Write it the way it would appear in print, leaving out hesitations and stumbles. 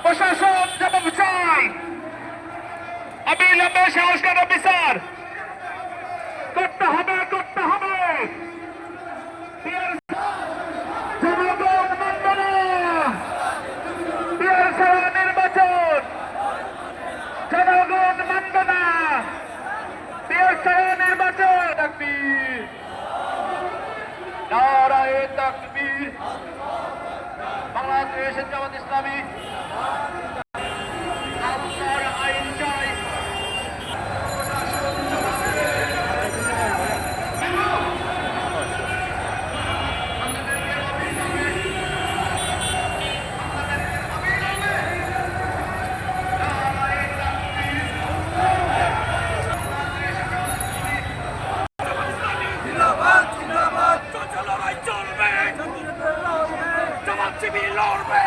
প্রশাসন জবাব চাই, অবিলম্বে সংস্কার বিচার করতে হবে, করতে হবে। জনগণ মানবে না পিয়ার ছাড়া নির্বাচন, জনগণ মানবে না পিয়ার ছাড়া নির্বাচন। তাকবীর, নারায়ে তাকবীর। বাংলাদেশ জামাত ইসলামী আইন চাই। লড়বে, জামাত শিবির লড়বে।